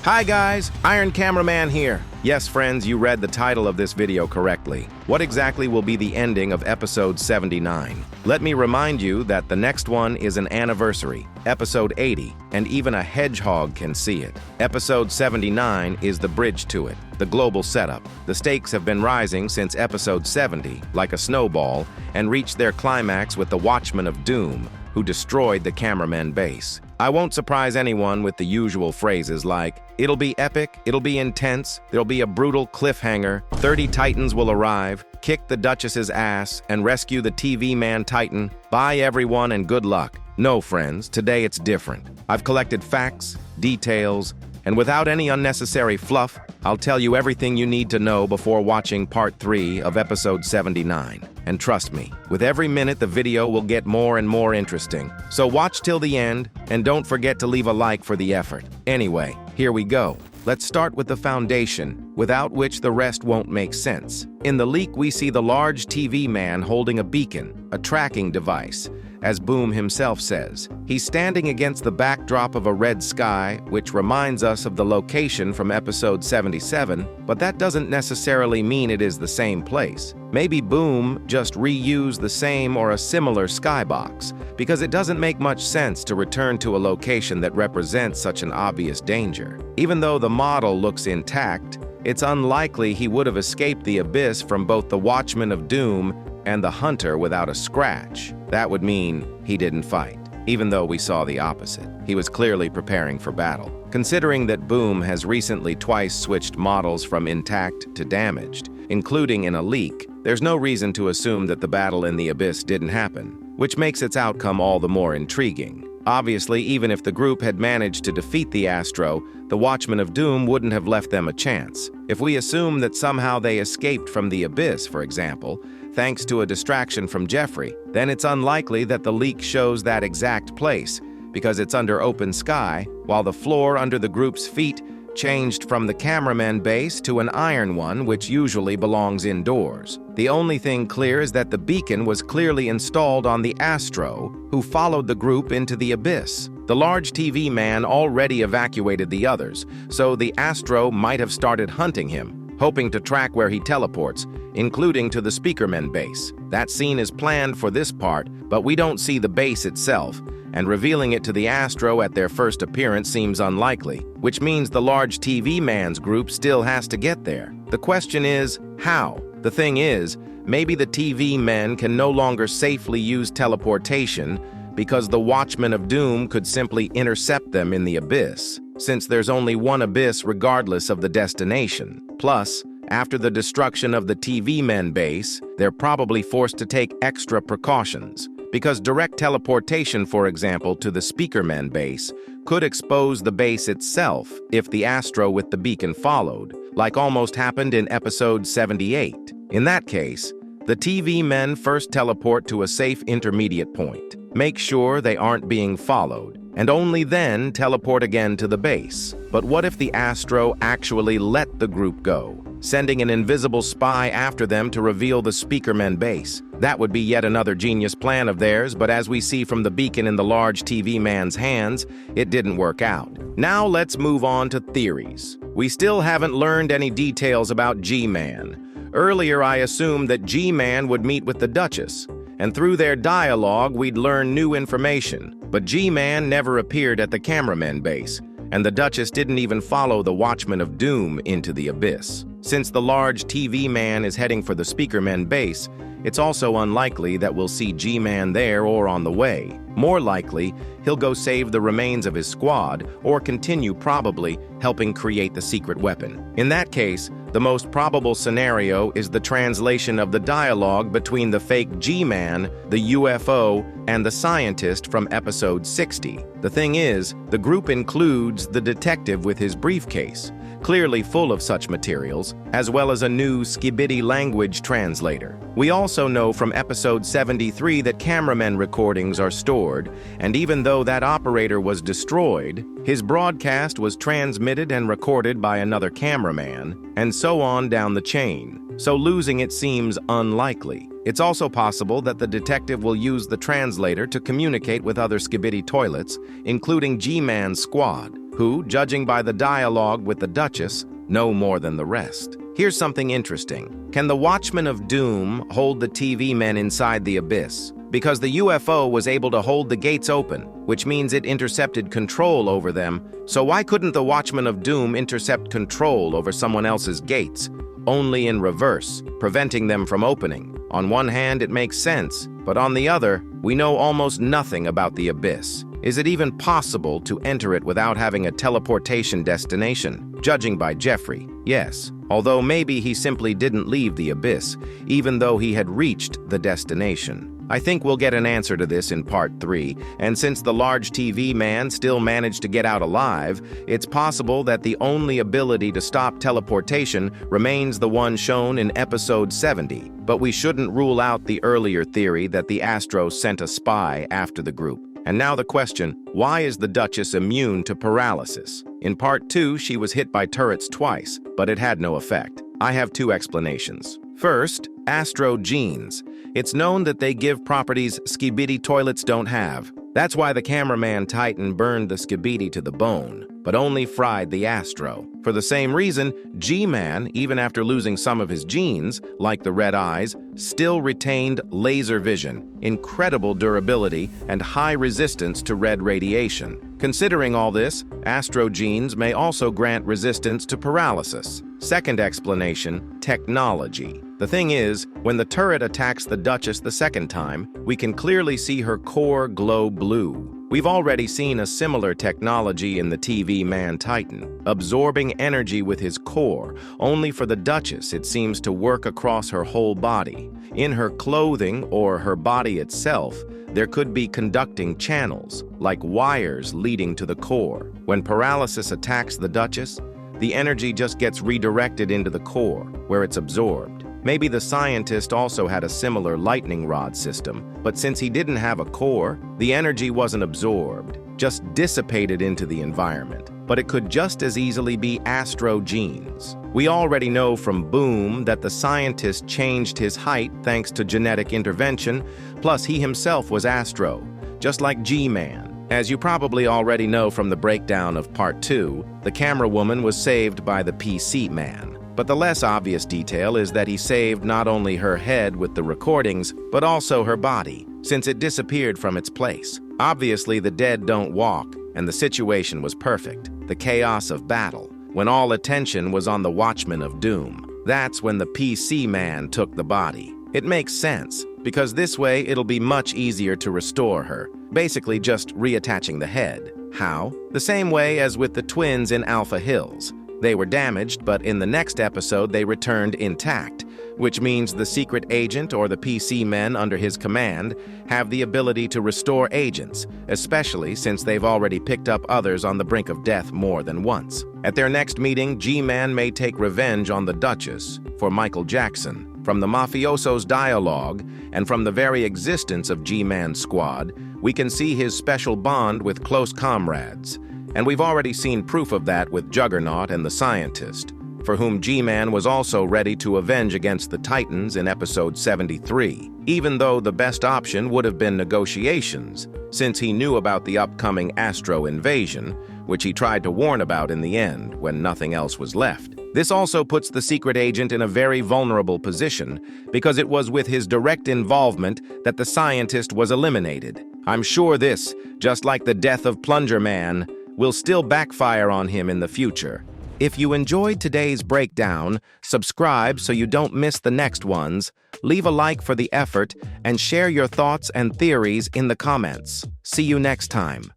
Hi guys, Iron Cameraman here. Yes, friends, you read the title of this video correctly. What exactly will be the ending of episode 79? Let me remind you that the next one is an anniversary, episode 80, and even a hedgehog can see it. Episode 79 is the bridge to it, the global setup. The stakes have been rising since episode 70, like a snowball, and reached their climax with the Watchmen of Doom, who destroyed the Cameraman base. I won't surprise anyone with the usual phrases like, it'll be epic, it'll be intense, there'll be a brutal cliffhanger, 30 Titans will arrive, kick the Duchess's ass, and rescue the TV man Titan. Bye everyone and good luck. No, friends, today it's different. I've collected facts, details, and without any unnecessary fluff, I'll tell you everything you need to know before watching part 3 of episode 79. And trust me, with every minute the video will get more and more interesting. So watch till the end, and don't forget to leave a like for the effort. Anyway, here we go. Let's start with the foundation, without which the rest won't make sense. In the leak, we see the large TV man holding a beacon, a tracking device. As Boom himself says, he's standing against the backdrop of a red sky, which reminds us of the location from episode 77, but that doesn't necessarily mean it is the same place. Maybe Boom just reused the same or a similar skybox, because it doesn't make much sense to return to a location that represents such an obvious danger. Even though the model looks intact, it's unlikely he would have escaped the abyss from both the Watchmen of Doom and the Hunter without a scratch. That would mean he didn't fight, even though we saw the opposite. He was clearly preparing for battle. Considering that Boom has recently twice switched models from intact to damaged, including in a leak, there's no reason to assume that the battle in the abyss didn't happen, which makes its outcome all the more intriguing. Obviously, even if the group had managed to defeat the Astro, the Watchmen of Doom wouldn't have left them a chance. If we assume that somehow they escaped from the abyss, for example, thanks to a distraction from Jeffrey, then it's unlikely that the leak shows that exact place, because it's under open sky, while the floor under the group's feet changed from the Cameraman base to an iron one, which usually belongs indoors. The only thing clear is that the beacon was clearly installed on the Astro, who followed the group into the abyss. The large TV man already evacuated the others, so the Astro might have started hunting him, hoping to track where he teleports, including to the Speakerman base. That scene is planned for this part, but we don't see the base itself, and revealing it to the Astro at their first appearance seems unlikely, which means the large TV man's group still has to get there. The question is, how? The thing is, maybe the TV men can no longer safely use teleportation because the Watchmen of Doom could simply intercept them in the abyss, since there's only one abyss regardless of the destination. Plus, after the destruction of the TV men base, they're probably forced to take extra precautions, because direct teleportation, for example, to the Speakerman base could expose the base itself if the Astro with the beacon followed, like almost happened in episode 78. In that case, the TV men first teleport to a safe intermediate point, make sure they aren't being followed, and only then teleport again to the base. But what if the Astro actually let the group go, sending an invisible spy after them to reveal the Speakerman base? That would be yet another genius plan of theirs, but as we see from the beacon in the large TV man's hands, it didn't work out. Now let's move on to theories. We still haven't learned any details about G-Man. Earlier I assumed that G-Man would meet with the Duchess, and through their dialogue we'd learn new information. But G-Man never appeared at the Cameraman base, and the Duchess didn't even follow the Watchmen of Doom into the abyss. Since the large TV man is heading for the Speakerman base, it's also unlikely that we'll see G-Man there or on the way. More likely, he'll go save the remains of his squad, or continue probably helping create the secret weapon. In that case, the most probable scenario is the translation of the dialogue between the fake G-Man, the UFO, and the scientist from episode 60. The thing is, the group includes the detective with his briefcase, clearly full of such materials, as well as a new skibidi language translator. We also know from episode 73 that cameraman recordings are stored, and even though that operator was destroyed, his broadcast was transmitted and recorded by another cameraman, and so on down the chain. So losing it seems unlikely. It's also possible that the detective will use the translator to communicate with other skibidi toilets, including G-Man's squad. who, judging by the dialogue with the Duchess, know more than the rest. Here's something interesting. Can the Watchmen of Doom hold the TV men inside the abyss? Because the UFO was able to hold the gates open, which means it intercepted control over them. So why couldn't the Watchmen of Doom intercept control over someone else's gates? Only in reverse, preventing them from opening. On one hand, it makes sense, but on the other, we know almost nothing about the abyss. Is it even possible to enter it without having a teleportation destination? Judging by Jeffrey, yes. Although maybe he simply didn't leave the abyss, even though he had reached the destination. I think we'll get an answer to this in part 3, and since the large TV man still managed to get out alive, it's possible that the only ability to stop teleportation remains the one shown in episode 70. But we shouldn't rule out the earlier theory that the Astro sent a spy after the group. And now the question, why is the Duchess immune to paralysis? In part 2, she was hit by turrets twice, but it had no effect. I have 2 explanations. First, Astro genes. It's known that they give properties skibidi toilets don't have. That's why the Cameraman Titan burned the skibidi to the bone, but only fried the Astro. For the same reason, G-Man, even after losing some of his genes, like the red eyes, still retained laser vision, incredible durability, and high resistance to red radiation. Considering all this, Astro genes may also grant resistance to paralysis. Second explanation, technology. The thing is, when the turret attacks the Duchess the second time, we can clearly see her core glow blue. We've already seen a similar technology in the TV Man Titan, absorbing energy with his core. Only for the Duchess, it seems to work across her whole body. In her clothing or her body itself, there could be conducting channels, like wires leading to the core. When paralysis attacks the Duchess, the energy just gets redirected into the core, where it's absorbed. Maybe the scientist also had a similar lightning rod system, but since he didn't have a core, the energy wasn't absorbed, just dissipated into the environment. But it could just as easily be Astro genes. We already know from Boom that the scientist changed his height thanks to genetic intervention, plus he himself was Astro, just like G-Man. As you probably already know from the breakdown of part 2, the camera woman was saved by the PC man. But the less obvious detail is that he saved not only her head with the recordings, but also her body, since it disappeared from its place. Obviously, the dead don't walk, and the situation was perfect. The chaos of battle, when all attention was on the Watchmen of Doom. That's when the PC man took the body. It makes sense, because this way it'll be much easier to restore her, basically just reattaching the head. How? The same way as with the twins in Alpha Hills. They were damaged, but in the next episode they returned intact, which means the secret agent or the PC men under his command have the ability to restore agents, especially since they've already picked up others on the brink of death more than once. At their next meeting, G-Man may take revenge on the Duchess for Michael Jackson. From the mafioso's dialogue and from the very existence of G-Man's squad, we can see his special bond with close comrades. And we've already seen proof of that with Juggernaut and the Scientist, for whom G-Man was also ready to avenge against the Titans in episode 73, even though the best option would have been negotiations, since he knew about the upcoming Astro invasion, which he tried to warn about in the end when nothing else was left. This also puts the secret agent in a very vulnerable position, because it was with his direct involvement that the Scientist was eliminated. I'm sure this, just like the death of Plunger Man, will still backfire on him in the future. If you enjoyed today's breakdown, subscribe so you don't miss the next ones, leave a like for the effort, and share your thoughts and theories in the comments. See you next time.